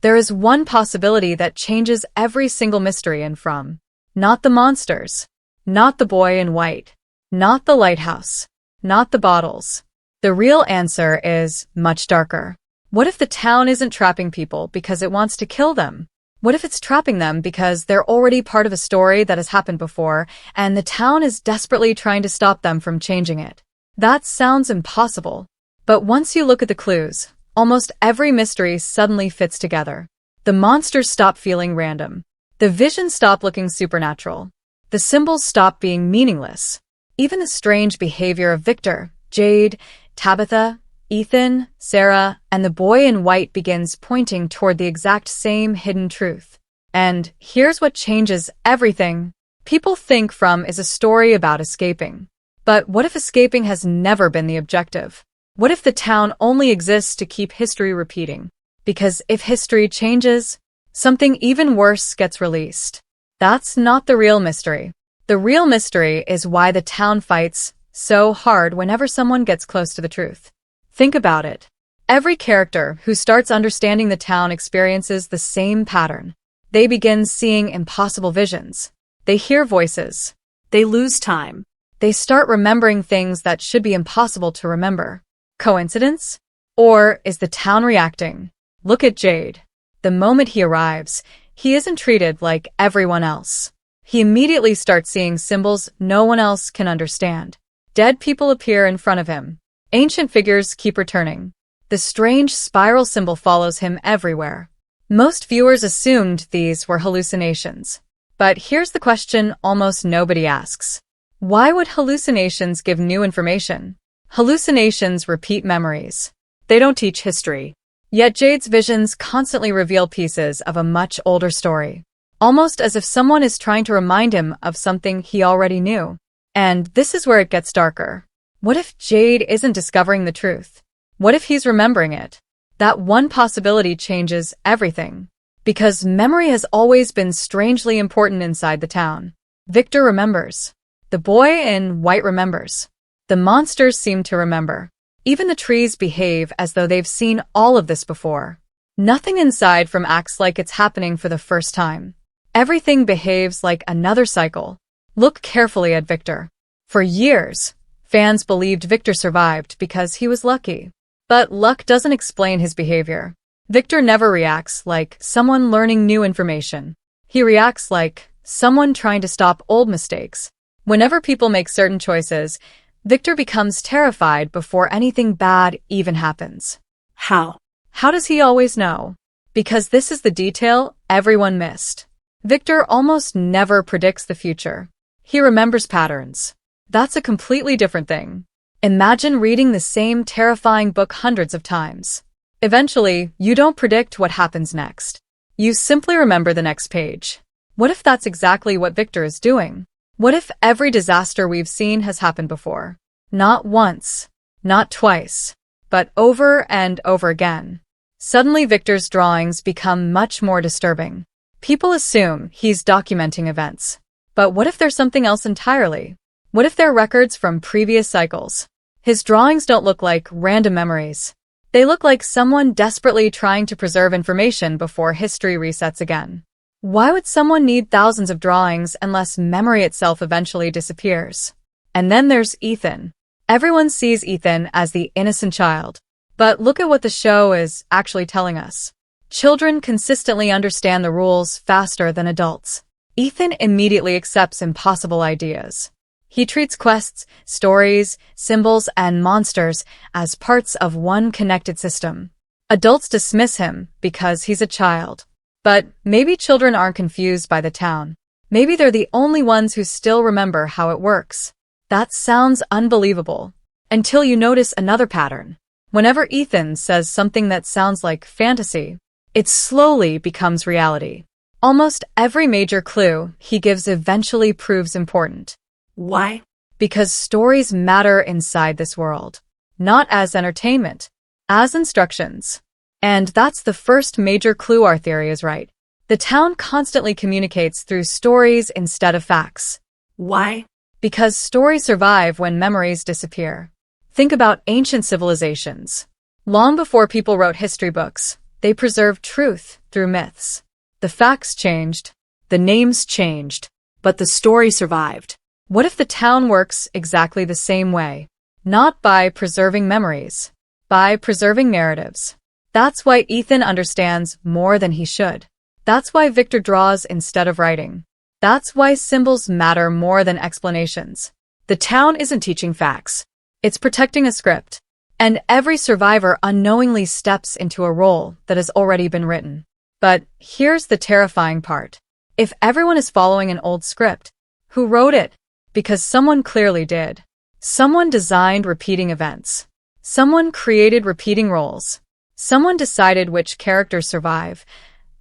there is one possibility that changes every single mystery and from. Not the monsters. Not the boy in white. Not the lighthouse. Not the bottles. The real answer is much darker. What if the town isn't trapping people because it wants to kill them? What if it's trapping them because they're already part of a story that has happened before, and the town is desperately trying to stop them from changing it? That sounds impossible. But once you look at the clues, almost every mystery suddenly fits together. The monsters stop feeling random. The visions stop looking supernatural. The symbols stop being meaningless. Even the strange behavior of Victor, Jade, Tabitha, Ethan, Sarah, and the boy in white begins pointing toward the exact same hidden truth. And here's what changes everything. People think From is a story about escaping. But what if escaping has never been the objective? What if the town only exists to keep history repeating? Because if history changes, something even worse gets released. That's not the real mystery. The real mystery is why the town fights so hard whenever someone gets close to the truth. Think about it. Every character who starts understanding the town experiences the same pattern. They begin seeing impossible visions. They hear voices. They lose time. They start remembering things that should be impossible to remember. Coincidence? Or is the town reacting? Look at Jade. The moment he arrives, he isn't treated like everyone else. He immediately starts seeing symbols no one else can understand. Dead people appear in front of him. Ancient figures keep returning. The strange spiral symbol follows him everywhere. Most viewers assumed these were hallucinations. But here's the question almost nobody asks. Why would hallucinations give new information? Hallucinations repeat memories. They don't teach history. Yet Jade's visions constantly reveal pieces of a much older story. Almost as if someone is trying to remind him of something he already knew. And this is where it gets darker. What if Jade isn't discovering the truth? What if he's remembering it? That one possibility changes everything. Because memory has always been strangely important inside the town. Victor remembers. The boy in white remembers. The monsters seem to remember. Even the trees behave as though they've seen all of this before. Nothing inside From acts like it's happening for the first time. Everything behaves like another cycle. Look carefully at Victor. For years, fans believed Victor survived because he was lucky. But luck doesn't explain his behavior. Victor never reacts like someone learning new information. He reacts like someone trying to stop old mistakes. Whenever people make certain choices, Victor becomes terrified before anything bad even happens. How? How does he always know? Because this is the detail everyone missed. Victor almost never predicts the future. He remembers patterns. That's a completely different thing. Imagine reading the same terrifying book hundreds of times. Eventually, you don't predict what happens next. You simply remember the next page. What if that's exactly what Victor is doing? What if every disaster we've seen has happened before? Not once, not twice, but over and over again. Suddenly Victor's drawings become much more disturbing. People assume he's documenting events. But what if there's something else entirely? What if they're records from previous cycles? His drawings don't look like random memories. They look like someone desperately trying to preserve information before history resets again. Why would someone need thousands of drawings unless memory itself eventually disappears? And then there's Ethan. Everyone sees Ethan as the innocent child. But look at what the show is actually telling us. Children consistently understand the rules faster than adults. Ethan immediately accepts impossible ideas. He treats quests, stories, symbols, and monsters as parts of one connected system. Adults dismiss him because he's a child. But maybe children aren't confused by the town. Maybe they're the only ones who still remember how it works. That sounds unbelievable. Until you notice another pattern. Whenever Ethan says something that sounds like fantasy, it slowly becomes reality. Almost every major clue he gives eventually proves important. Why? Because stories matter inside this world. Not as entertainment, as instructions. And that's the first major clue our theory is right. The town constantly communicates through stories instead of facts. Why? Because stories survive when memories disappear. Think about ancient civilizations. Long before people wrote history books, They preserved truth through myths. The facts changed, the names changed, But the story survived. what if the town works exactly the same way? Not by preserving memories, by preserving narratives. That's why Ethan understands more than he should. That's why Victor draws instead of writing. That's why symbols matter more than explanations. The town isn't teaching facts. It's protecting a script. And every survivor unknowingly steps into a role that has already been written. But here's the terrifying part. If everyone is following an old script, who wrote it? Because someone clearly did. Someone designed repeating events. Someone created repeating roles. Someone decided which characters survive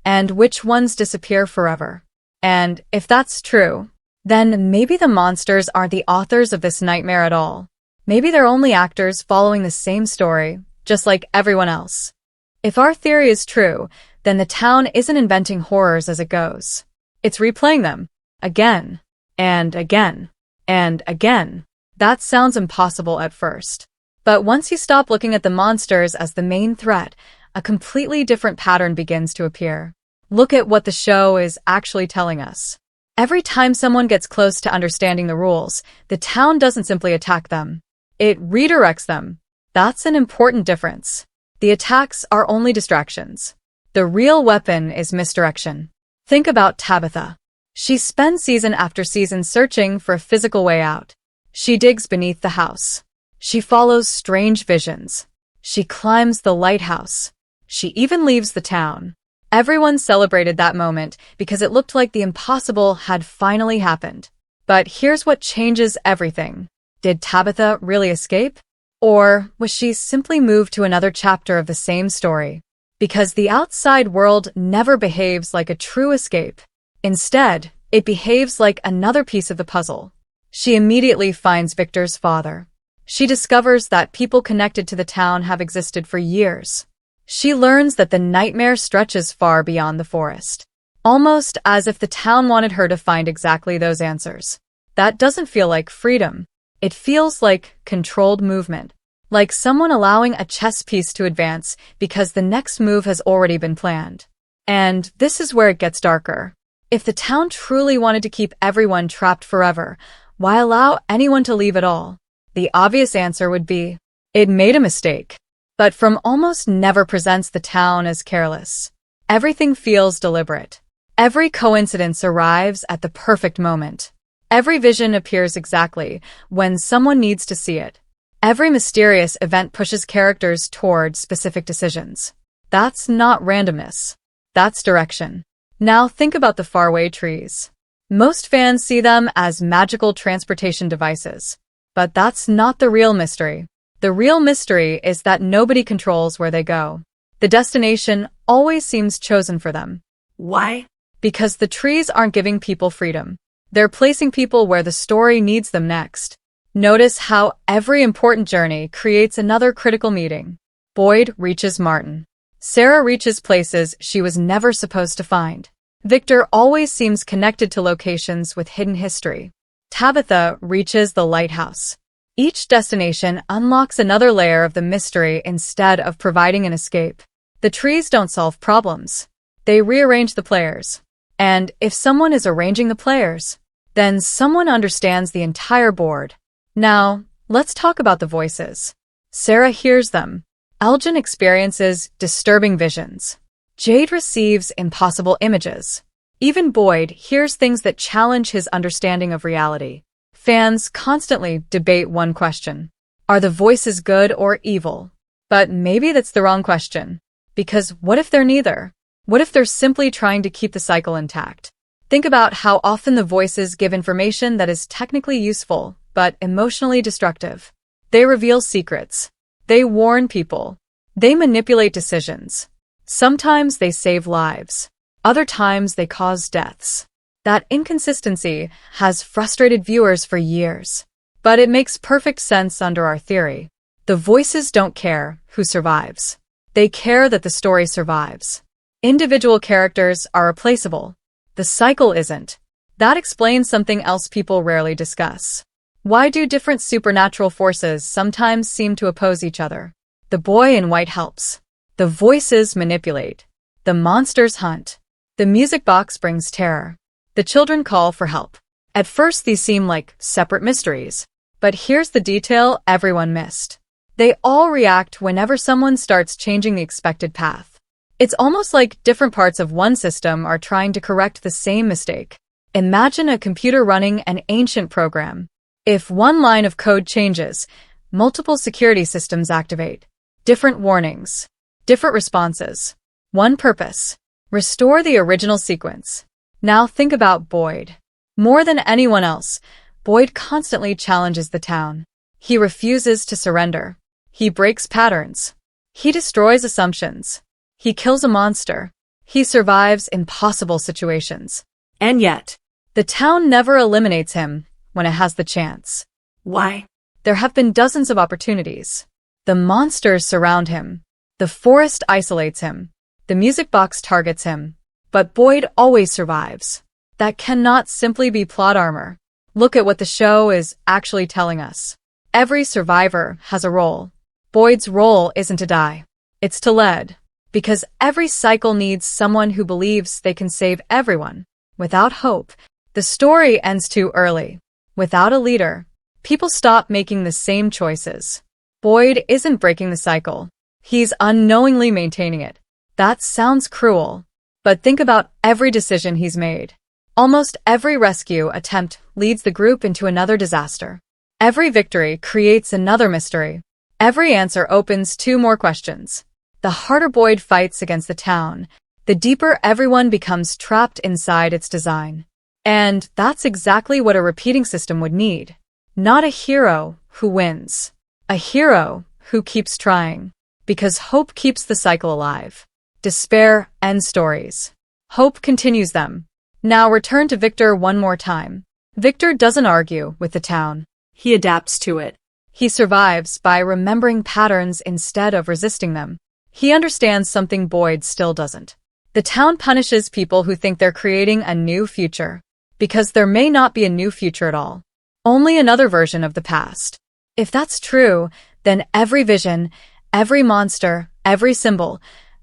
and which ones disappear forever. And if that's true, then maybe the monsters aren't the authors of this nightmare at all. Maybe they're only actors following the same story, just like everyone else. If our theory is true, then the town isn't inventing horrors as it goes. It's replaying them, again, and again, and again. That sounds impossible at first. But once you stop looking at the monsters as the main threat, a completely different pattern begins to appear. Look at what the show is actually telling us. Every time someone gets close to understanding the rules, the town doesn't simply attack them. It redirects them. That's an important difference. The attacks are only distractions. The real weapon is misdirection. Think about Tabitha. She spends season after season searching for a physical way out. She digs beneath the house. She follows strange visions. She climbs the lighthouse. She even leaves the town. Everyone celebrated that moment because it looked like the impossible had finally happened. But here's what changes everything. Did Tabitha really escape? Or was she simply moved to another chapter of the same story? Because the outside world never behaves like a true escape. Instead, it behaves like another piece of the puzzle. She immediately finds Victor's father. She discovers that people connected to the town have existed for years. She learns that the nightmare stretches far beyond the forest. Almost as if the town wanted her to find exactly those answers. That doesn't feel like freedom. It feels like controlled movement. Like someone allowing a chess piece to advance because the next move has already been planned. And this is where it gets darker. If the town truly wanted to keep everyone trapped forever, why allow anyone to leave at all? The obvious answer would be, it made a mistake. But From almost never presents the town as careless. Everything feels deliberate. Every coincidence arrives at the perfect moment. Every vision appears exactly when someone needs to see it. Every mysterious event pushes characters toward specific decisions. That's not randomness. That's direction. Now think about the faraway trees. Most fans see them as magical transportation devices. But that's not the real mystery. The real mystery is that nobody controls where they go. The destination always seems chosen for them. Why? Because the trees aren't giving people freedom. They're placing people where the story needs them next. Notice how every important journey creates another critical meeting. Boyd reaches Martin. Sarah reaches places she was never supposed to find. Victor always seems connected to locations with hidden history. Tabitha reaches the lighthouse. Each destination unlocks another layer of the mystery instead of providing an escape. The trees don't solve problems. They rearrange the players. And if someone is arranging the players, then someone understands the entire board. Now, let's talk about the voices. Sarah hears them. Elgin experiences disturbing visions. Jade receives impossible images. Even Boyd hears things that challenge his understanding of reality. Fans constantly debate one question. Are the voices good or evil? But maybe that's the wrong question. Because what if they're neither? What if they're simply trying to keep the cycle intact? Think about how often the voices give information that is technically useful, but emotionally destructive. They reveal secrets. They warn people. They manipulate decisions. Sometimes they save lives. Other times they cause deaths. That inconsistency has frustrated viewers for years. But it makes perfect sense under our theory. The voices don't care who survives. They care that the story survives. Individual characters are replaceable. The cycle isn't. That explains something else people rarely discuss. Why do different supernatural forces sometimes seem to oppose each other? The boy in white helps. The voices manipulate. The monsters hunt. The music box brings terror. The children call for help. At first these seem like separate mysteries. But here's the detail everyone missed. They all react whenever someone starts changing the expected path. It's almost like different parts of one system are trying to correct the same mistake. Imagine a computer running an ancient program. If one line of code changes, multiple security systems activate. Different warnings. Different responses. One purpose. Restore the original sequence. Now think about Boyd. More than anyone else, Boyd constantly challenges the town. He refuses to surrender. He breaks patterns. He destroys assumptions. He kills a monster. He survives impossible situations. And yet, the town never eliminates him when it has the chance. why? There have been dozens of opportunities. The monsters surround him. The forest isolates him. The music box targets him. But Boyd always survives. That cannot simply be plot armor. Look at what the show is actually telling us. Every survivor has a role. Boyd's role isn't to die. It's to lead. Because every cycle needs someone who believes they can save everyone. Without hope, the story ends too early. Without a leader, people stop making the same choices. Boyd isn't breaking the cycle. He's unknowingly maintaining it. That sounds cruel. But think about every decision he's made. Almost every rescue attempt leads the group into another disaster. Every victory creates another mystery. Every answer opens two more questions. The harder Boyd fights against the town, the deeper everyone becomes trapped inside its design. And that's exactly what a repeating system would need. Not a hero who wins. A hero who keeps trying. Because hope keeps the cycle alive. Despair ends stories. Hope continues them. Now return to Victor one more time. Victor doesn't argue with the town. He adapts to it. He survives by remembering patterns instead of resisting them. He understands something Boyd still doesn't. The town punishes people who think they're creating a new future. Because there may not be a new future at all. Only another version of the past. If that's true, then every vision, every monster, every symbol,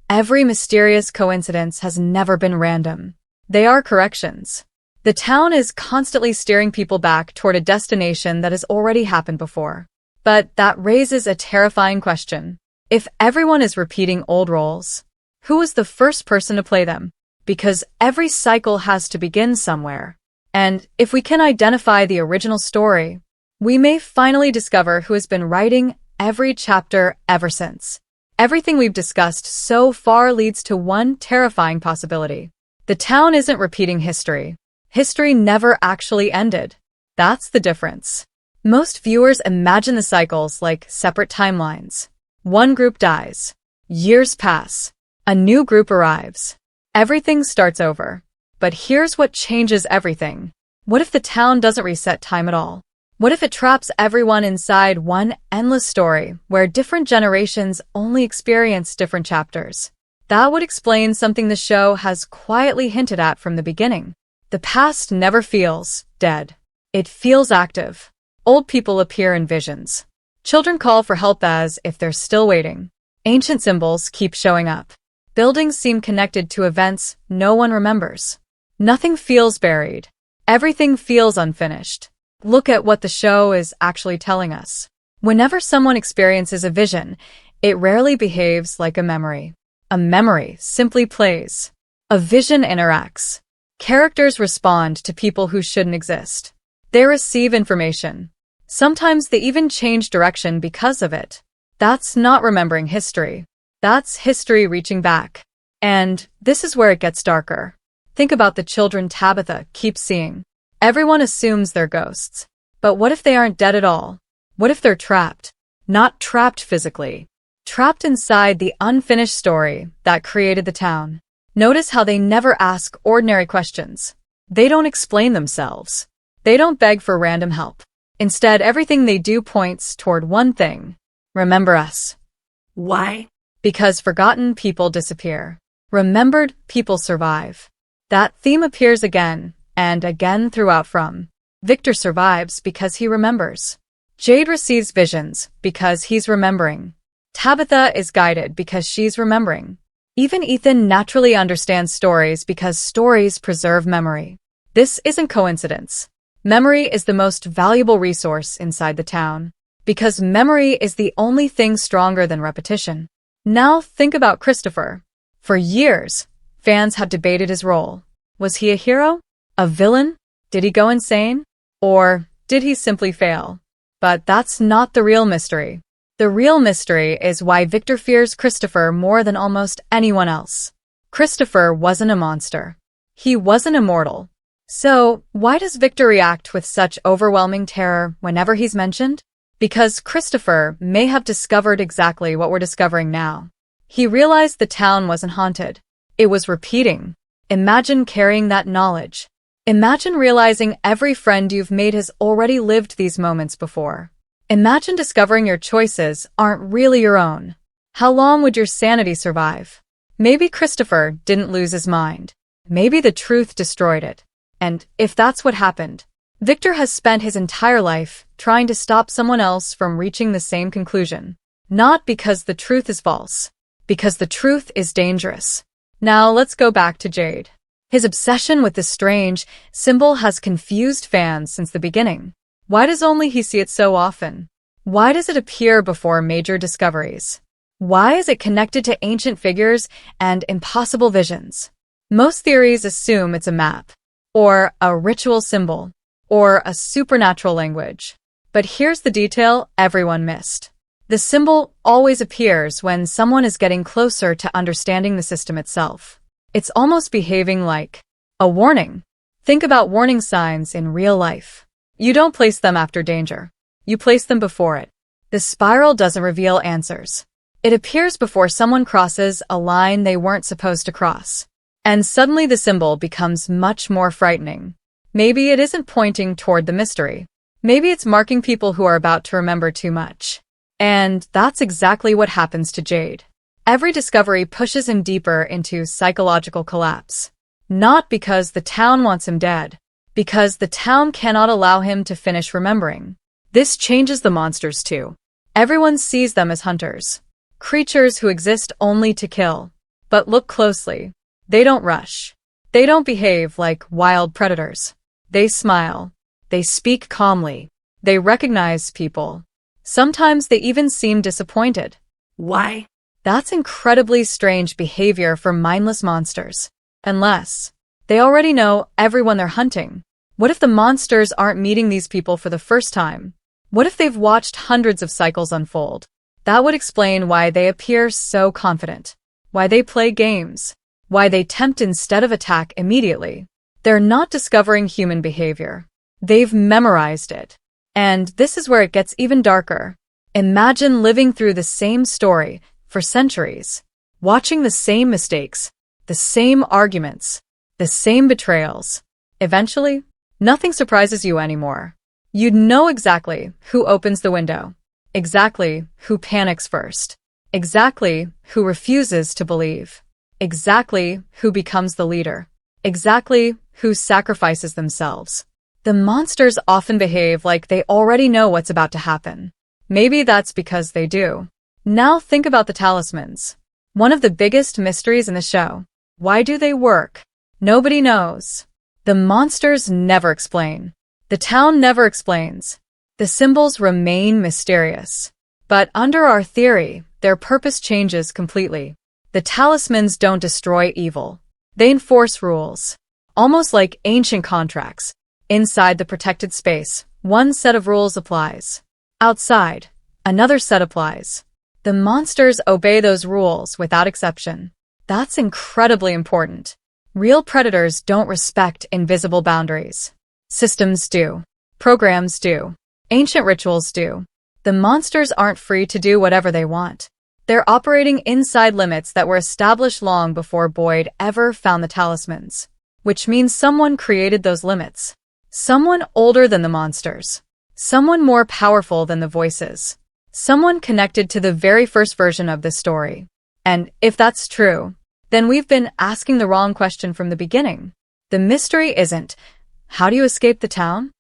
every mysterious coincidence has never been random. They are corrections. The town is constantly steering people back toward a destination that has already happened before. But that raises a terrifying question. If everyone is repeating old roles, who was the first person to play them? Because every cycle has to begin somewhere. And if we can identify the original story, we may finally discover who has been writing every chapter ever since. Everything we've discussed so far leads to one terrifying possibility. The town isn't repeating history. History never actually ended. That's the difference. Most viewers imagine the cycles like separate timelines. One group dies. Years pass. A new group arrives. Everything starts over. But here's what changes everything. What if the town doesn't reset time at all? What if it traps everyone inside one endless story where different generations only experience different chapters? That would explain something the show has quietly hinted at from the beginning. The past never feels dead. It feels active. Old people appear in visions. Children call for help as if they're still waiting. Ancient symbols keep showing up. Buildings seem connected to events no one remembers. Nothing feels buried. Everything feels unfinished. Look at what the show is actually telling us. Whenever someone experiences a vision, it rarely behaves like a memory. A memory simply plays. A vision interacts. Characters respond to people who shouldn't exist. They receive information. Sometimes they even change direction because of it. That's not remembering history. That's history reaching back. And this is where it gets darker. Think about the children Tabitha keeps seeing. Everyone assumes they're ghosts. But what if they aren't dead at all? What if they're trapped? Not trapped physically. Trapped inside the unfinished story that created the town. Notice how they never ask ordinary questions. They don't explain themselves. They don't beg for random help. Instead, everything they do points toward one thing. Remember us. Why? Because forgotten people disappear. Remembered people survive. That theme appears again and again throughout from. Victor survives because he remembers. Jade receives visions because he's remembering. Tabitha is guided because she's remembering. Even Ethan naturally understands stories because stories preserve memory. This isn't coincidence. Memory is the most valuable resource inside the town, because memory is the only thing stronger than repetition. Now think about Christopher. For years, fans have debated his role. Was he a hero? A villain? Did he go insane? Or did he simply fail? But that's not the real mystery. The real mystery is why Victor fears Christopher more than almost anyone else. Christopher wasn't a monster. He wasn't immortal. So, why does Victor react with such overwhelming terror whenever he's mentioned? Because Christopher may have discovered exactly what we're discovering now. He realized the town wasn't haunted. It was repeating. Imagine carrying that knowledge. Imagine realizing every friend you've made has already lived these moments before. Imagine discovering your choices aren't really your own. How long would your sanity survive? Maybe Christopher didn't lose his mind. Maybe the truth destroyed it. And if that's what happened, Victor has spent his entire life trying to stop someone else from reaching the same conclusion. Not because the truth is false, because the truth is dangerous. Now let's go back to Jade. His obsession with this strange symbol has confused fans since the beginning. Why does only he see it so often? Why does it appear before major discoveries? Why is it connected to ancient figures and impossible visions? Most theories assume it's a map, or a ritual symbol, or a supernatural language. But here's the detail everyone missed. The symbol always appears when someone is getting closer to understanding the system itself. It's almost behaving like a warning. Think about warning signs in real life. You don't place them after danger. You place them before it. The spiral doesn't reveal answers. It appears before someone crosses a line they weren't supposed to cross. And suddenly the symbol becomes much more frightening. Maybe it isn't pointing toward the mystery. Maybe it's marking people who are about to remember too much. And that's exactly what happens to Jade. Every discovery pushes him deeper into psychological collapse. Not because the town wants him dead, because the town cannot allow him to finish remembering. This changes the monsters too. Everyone sees them as hunters. Creatures who exist only to kill. But look closely. They don't rush. They don't behave like wild predators. They smile. They speak calmly. They recognize people. Sometimes they even seem disappointed. Why? That's incredibly strange behavior for mindless monsters. Unless they already know everyone they're hunting. What if the monsters aren't meeting these people for the first time? What if they've watched hundreds of cycles unfold? That would explain why they appear so confident. Why they play games. Why they tempt instead of attack immediately. They're not discovering human behavior. They've memorized it. And this is where it gets even darker. Imagine living through the same story for centuries, watching the same mistakes, the same arguments, the same betrayals. Eventually, nothing surprises you anymore. You'd know exactly who opens the window, exactly who panics first, exactly who refuses to believe, exactly who becomes the leader, exactly who sacrifices themselves. The monsters often behave like they already know what's about to happen. Maybe that's because they do. Now think about the talismans. One of the biggest mysteries in the show. Why do they work? Nobody knows. The monsters never explain. The town never explains. The symbols remain mysterious. But under our theory, their purpose changes completely. The talismans don't destroy evil. They enforce rules. Almost like ancient contracts. Inside the protected space, one set of rules applies. Outside, another set applies. The monsters obey those rules without exception. That's incredibly important. Real predators don't respect invisible boundaries. Systems do. Programs do. Ancient rituals do. The monsters aren't free to do whatever they want. They're operating inside limits that were established long before Boyd ever found the talismans. Which means someone created those limits. Someone older than the monsters. Someone more powerful than the voices. Someone connected to the very first version of this story. And if that's true, then we've been asking the wrong question from the beginning. The mystery isn't, how do you escape the town?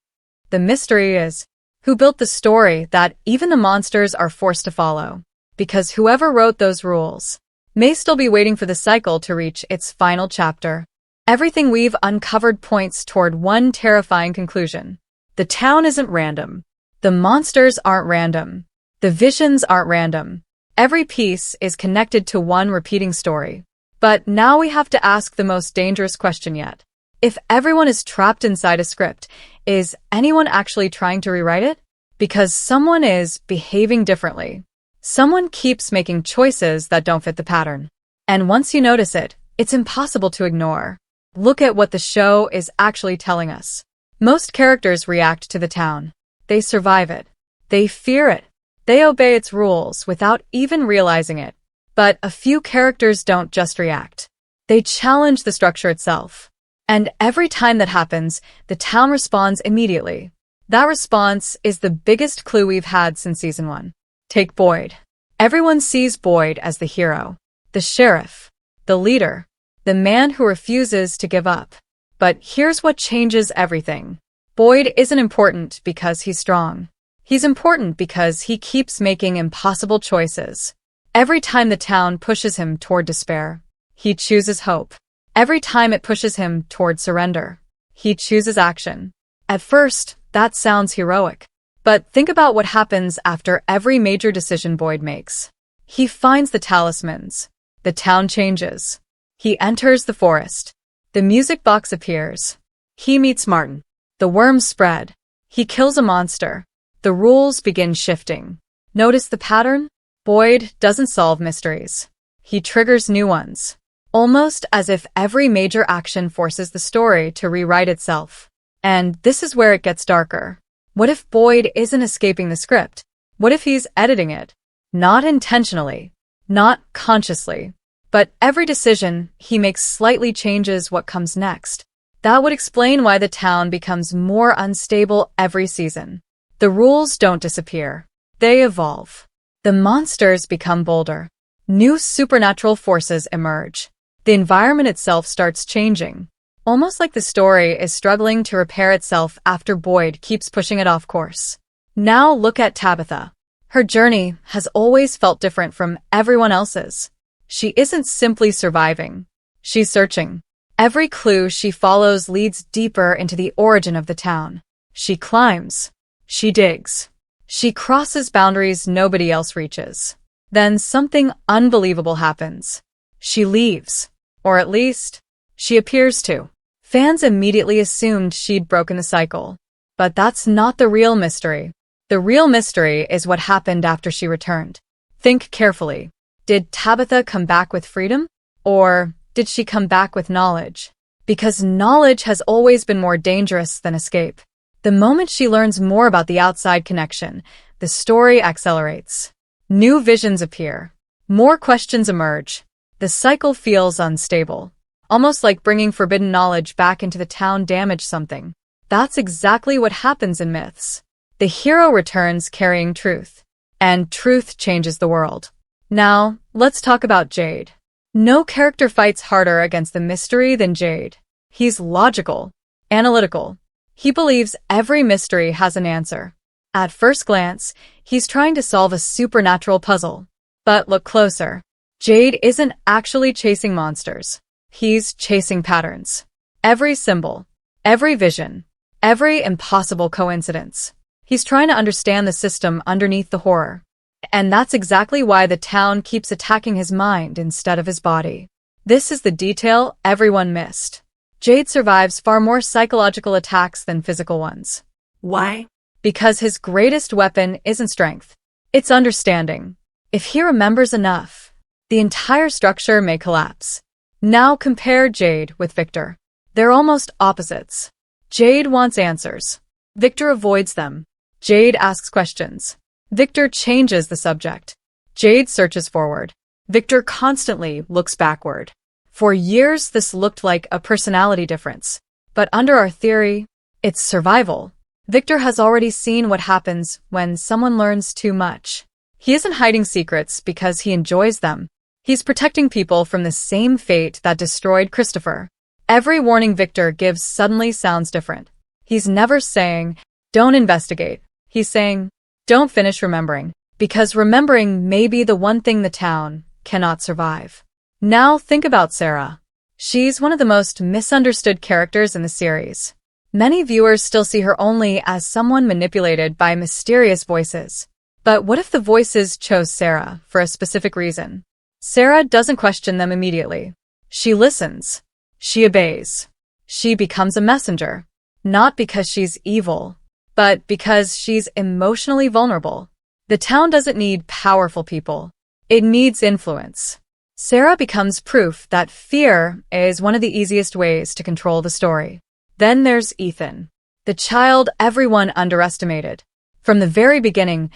The mystery is, who built the story that even the monsters are forced to follow? because whoever wrote those rules may still be waiting for the cycle to reach its final chapter. Everything we've uncovered points toward one terrifying conclusion. The town isn't random. The monsters aren't random. The visions aren't random. Every piece is connected to one repeating story. But now we have to ask the most dangerous question yet. If everyone is trapped inside a script, is anyone actually trying to rewrite it? Because someone is behaving differently. Someone keeps making choices that don't fit the pattern. And once you notice it, it's impossible to ignore. Look at what the show is actually telling us. Most characters react to the town. They survive it. They fear it. They obey its rules without even realizing it. But a few characters don't just react. They challenge the structure itself. And every time that happens, the town responds immediately. That response is the biggest clue we've had since season 1. Take Boyd. Everyone sees Boyd as the hero, the sheriff, the leader, the man who refuses to give up. But here's what changes everything. Boyd isn't important because he's strong. He's important because he keeps making impossible choices. Every time the town pushes him toward despair, he chooses hope. Every time it pushes him toward surrender, he chooses action. At first, that sounds heroic. But think about what happens after every major decision Boyd makes. He finds the talismans. The town changes. He enters the forest. The music box appears. He meets Martin. The worms spread. He kills a monster. The rules begin shifting. Notice the pattern? Boyd doesn't solve mysteries. He triggers new ones. Almost as if every major action forces the story to rewrite itself. And this is where it gets darker. What if Boyd isn't escaping the script? What if he's editing it? Not intentionally. Not consciously. But every decision he makes slightly changes what comes next. That would explain why the town becomes more unstable every season. The rules don't disappear. They evolve. The monsters become bolder. New supernatural forces emerge. The environment itself starts changing. Almost like the story is struggling to repair itself after Boyd keeps pushing it off course. Now look at Tabitha. Her journey has always felt different from everyone else's. She isn't simply surviving. She's searching. Every clue she follows leads deeper into the origin of the town. She climbs. She digs. She crosses boundaries nobody else reaches. Then something unbelievable happens. She leaves. Or at least, she appears to. Fans immediately assumed she'd broken the cycle. But that's not the real mystery. The real mystery is what happened after she returned. Think carefully. Did Tabitha come back with freedom? Or did she come back with knowledge? Because knowledge has always been more dangerous than escape. The moment she learns more about the outside connection, the story accelerates. New visions appear. More questions emerge. The cycle feels unstable. Almost like bringing forbidden knowledge back into the town damaged something. That's exactly what happens in myths. The hero returns carrying truth. And truth changes the world. Now, let's talk about Jade. No character fights harder against the mystery than Jade. He's logical, analytical. He believes every mystery has an answer. At first glance, he's trying to solve a supernatural puzzle. But look closer. Jade isn't actually chasing monsters. He's chasing patterns. Every symbol, every vision, every impossible coincidence. He's trying to understand the system underneath the horror. And that's exactly why the town keeps attacking his mind instead of his body. This is the detail everyone missed. Jade survives far more psychological attacks than physical ones. Why? Because his greatest weapon isn't strength. It's understanding. If he remembers enough, the entire structure may collapse. Now compare Jade with Victor. They're almost opposites. Jade wants answers. Victor avoids them. Jade asks questions. Victor changes the subject. Jade searches forward. Victor constantly looks backward. For years, this looked like a personality difference. But under our theory, it's survival. Victor has already seen what happens when someone learns too much. He isn't hiding secrets because he enjoys them. He's protecting people from the same fate that destroyed Christopher. Every warning Victor gives suddenly sounds different. He's never saying, "Don't investigate." He's saying, "Don't finish remembering." Because remembering may be the one thing the town cannot survive. Now think about Sarah. She's one of the most misunderstood characters in the series. Many viewers still see her only as someone manipulated by mysterious voices. But what if the voices chose Sarah for a specific reason? Sarah doesn't question them immediately. She listens. She obeys. She becomes a messenger. Not because she's evil, but because she's emotionally vulnerable. The town doesn't need powerful people. It needs influence. Sarah becomes proof that fear is one of the easiest ways to control the story. Then there's Ethan, the child everyone underestimated. From the very beginning,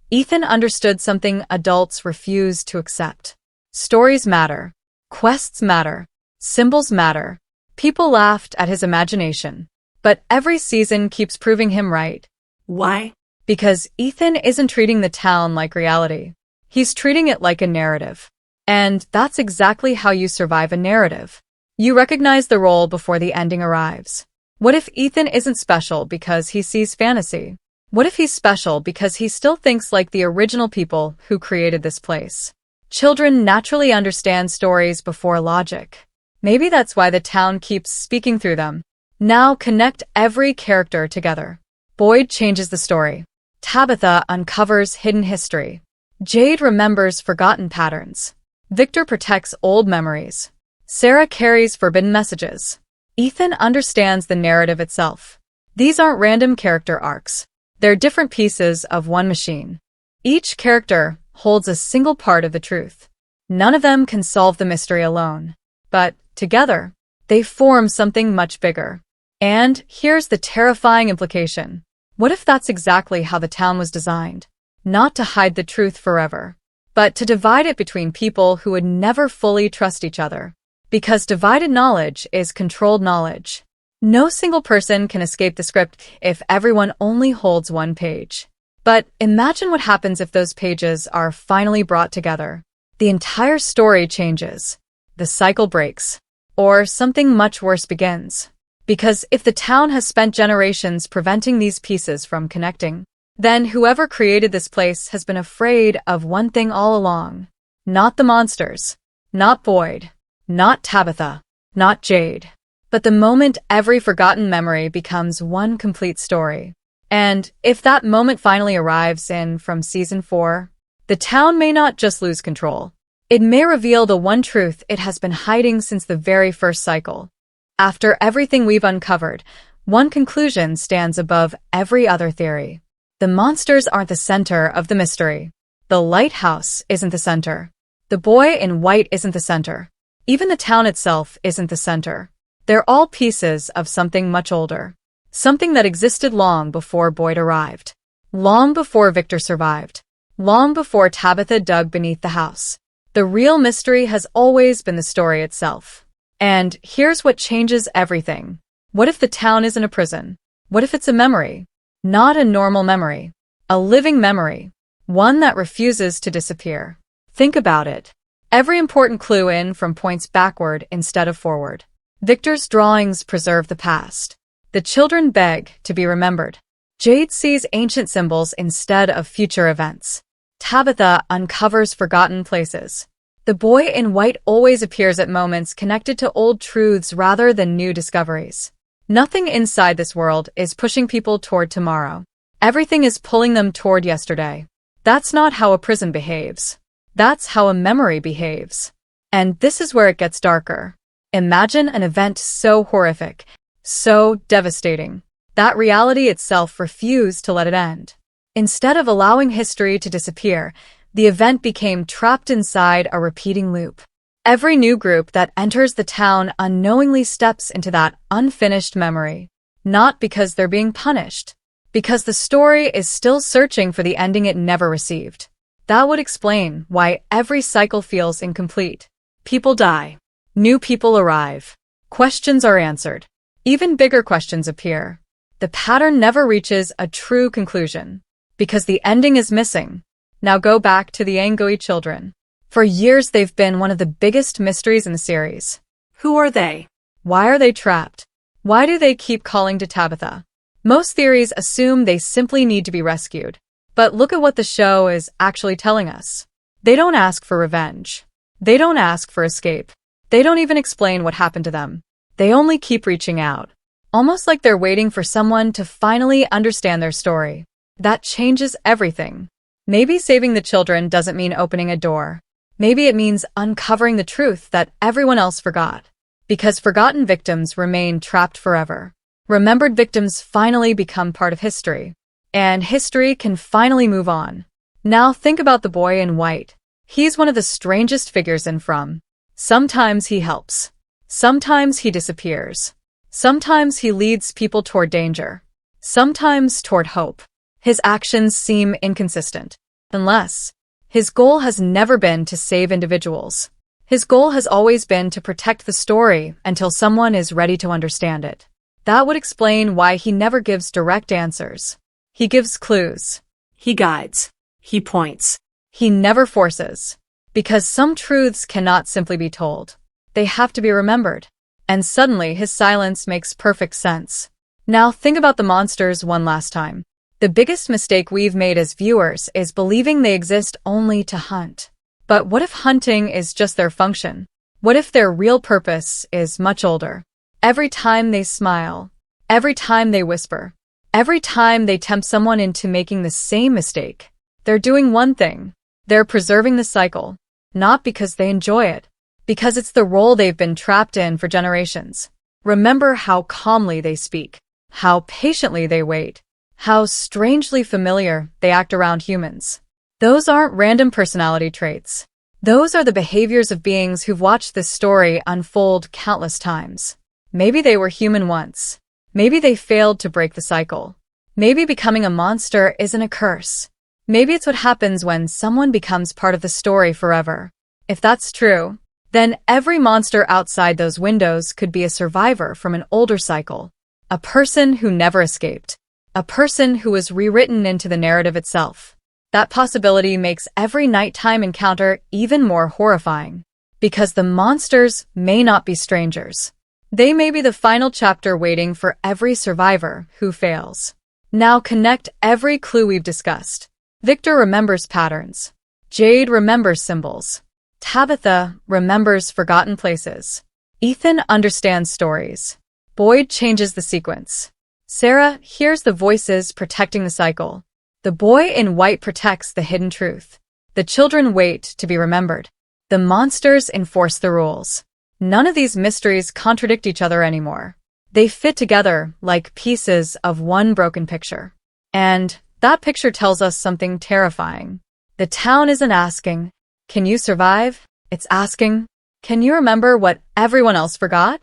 Ethan understood something adults refuse to accept. Stories matter. Quests matter. Symbols matter. People laughed at his imagination. But every season keeps proving him right. Why? Because Ethan isn't treating the town like reality. He's treating it like a narrative. And that's exactly how you survive a narrative. You recognize the role before the ending arrives. What if Ethan isn't special because he sees fantasy? What if he's special because he still thinks like the original people who created this place? Children naturally understand stories before logic. Maybe that's why the town keeps speaking through them. Now connect every character together. Boyd changes the story. Tabitha uncovers hidden history. Jade remembers forgotten patterns. Victor protects old memories. Sarah carries forbidden messages. Ethan understands the narrative itself. These aren't random character arcs. They're different pieces of one machine. Each character holds a single part of the truth. None of them can solve the mystery alone. But together, they form something much bigger. And here's the terrifying implication. What if that's exactly how the town was designed? Not to hide the truth forever, but to divide it between people who would never fully trust each other. Because divided knowledge is controlled knowledge. No single person can escape the script if everyone only holds one page. But imagine what happens if those pages are finally brought together. The entire story changes. The cycle breaks. Or something much worse begins. Because if the town has spent generations preventing these pieces from connecting, then whoever created this place has been afraid of one thing all along. Not the monsters. Not Boyd. Not Tabitha. Not Jade. But the moment every forgotten memory becomes one complete story. And if that moment finally arrives from season 4, the town may not just lose control. It may reveal the one truth it has been hiding since the very first cycle. After everything we've uncovered, one conclusion stands above every other theory. The monsters aren't the center of the mystery. The lighthouse isn't the center. The boy in white isn't the center. Even the town itself isn't the center. They're all pieces of something much older. Something that existed long before Boyd arrived. Long before Victor survived. Long before Tabitha dug beneath the house. The real mystery has always been the story itself. And here's what changes everything. What if the town isn't a prison? What if it's a memory? Not a normal memory. A living memory. One that refuses to disappear. Think about it. Every important clue points backward instead of forward. Victor's drawings preserve the past. The children beg to be remembered. Jade sees ancient symbols instead of future events. Tabitha uncovers forgotten places. The boy in white always appears at moments connected to old truths rather than new discoveries. Nothing inside this world is pushing people toward tomorrow. Everything is pulling them toward yesterday. That's not how a prison behaves. That's how a memory behaves. And this is where it gets darker. Imagine an event so horrific, so devastating, that reality itself refused to let it end. Instead of allowing history to disappear, the event became trapped inside a repeating loop. Every new group that enters the town unknowingly steps into that unfinished memory. Not because they're being punished, because the story is still searching for the ending it never received. That would explain why every cycle feels incomplete. People die. New people arrive. Questions are answered. Even bigger questions appear. The pattern never reaches a true conclusion. Because the ending is missing. Now go back to the Anghkooey children. For years they've been one of the biggest mysteries in the series. Who are they? Why are they trapped? Why do they keep calling to Tabitha? Most theories assume they simply need to be rescued. But look at what the show is actually telling us. They don't ask for revenge. They don't ask for escape. They don't even explain what happened to them. They only keep reaching out. Almost like they're waiting for someone to finally understand their story. That changes everything. Maybe saving the children doesn't mean opening a door. Maybe it means uncovering the truth that everyone else forgot. Because forgotten victims remain trapped forever. Remembered victims finally become part of history. And history can finally move on. Now think about the boy in white. He's one of the strangest figures in From. Sometimes he helps. Sometimes he disappears. Sometimes he leads people toward danger. Sometimes toward hope. His actions seem inconsistent. Unless his goal has never been to save individuals. His goal has always been to protect the story until someone is ready to understand it. That would explain why he never gives direct answers. He gives clues. He guides. He points. He never forces. Because some truths cannot simply be told. They have to be remembered. And suddenly his silence makes perfect sense. Now think about the monsters one last time. The biggest mistake we've made as viewers is believing they exist only to hunt. But what if hunting is just their function? What if their real purpose is much older? Every time they smile, every time they whisper, every time they tempt someone into making the same mistake, they're doing one thing. They're preserving the cycle. Not because they enjoy it, because it's the role they've been trapped in for generations. Remember how calmly they speak, how patiently they wait, how strangely familiar they act around humans. Those aren't random personality traits. Those are the behaviors of beings who've watched this story unfold countless times. Maybe they were human once. Maybe they failed to break the cycle. Maybe becoming a monster isn't a curse. Maybe it's what happens when someone becomes part of the story forever. If that's true, then every monster outside those windows could be a survivor from an older cycle. A person who never escaped. A person who was rewritten into the narrative itself. That possibility makes every nighttime encounter even more horrifying. Because the monsters may not be strangers. They may be the final chapter waiting for every survivor who fails. Now connect every clue we've discussed. Victor remembers patterns. Jade remembers symbols. Tabitha remembers forgotten places. Ethan understands stories. Boyd changes the sequence. Sarah hears the voices protecting the cycle. The boy in white protects the hidden truth. The children wait to be remembered. The monsters enforce the rules. None of these mysteries contradict each other anymore. They fit together like pieces of one broken picture. And that picture tells us something terrifying. The town isn't asking, "Can you survive?" It's asking, "Can you remember what everyone else forgot?"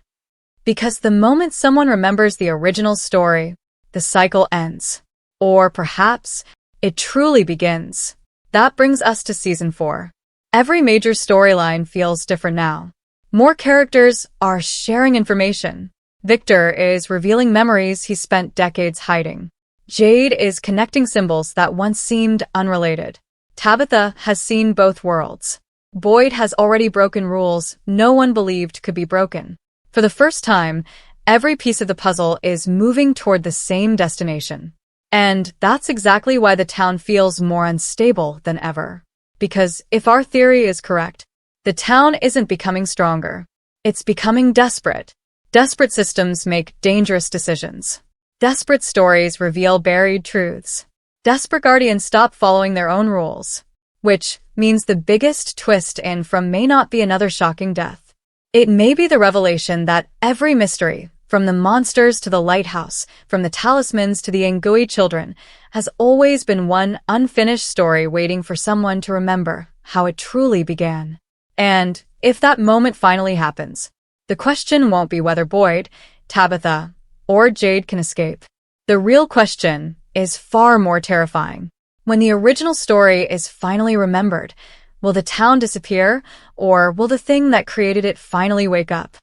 Because the moment someone remembers the original story, the cycle ends. Or perhaps it truly begins. That brings us to Season 4. Every major storyline feels different now. More characters are sharing information. Victor is revealing memories he spent decades hiding. Jade is connecting symbols that once seemed unrelated. Tabitha has seen both worlds. Boyd has already broken rules no one believed could be broken. For the first time, every piece of the puzzle is moving toward the same destination. And that's exactly why the town feels more unstable than ever. Because if our theory is correct, the town isn't becoming stronger. It's becoming desperate. Desperate systems make dangerous decisions. Desperate stories reveal buried truths. Desperate guardians stop following their own rules. Which means the biggest twist in From may not be another shocking death. It may be the revelation that every mystery, from the monsters to the lighthouse, from the talismans to the Anghkooey children, has always been one unfinished story waiting for someone to remember how it truly began. And if that moment finally happens, the question won't be whether Boyd, Tabitha, or Jade can escape. The real question is far more terrifying. When the original story is finally remembered, will the town disappear, or will the thing that created it finally wake up?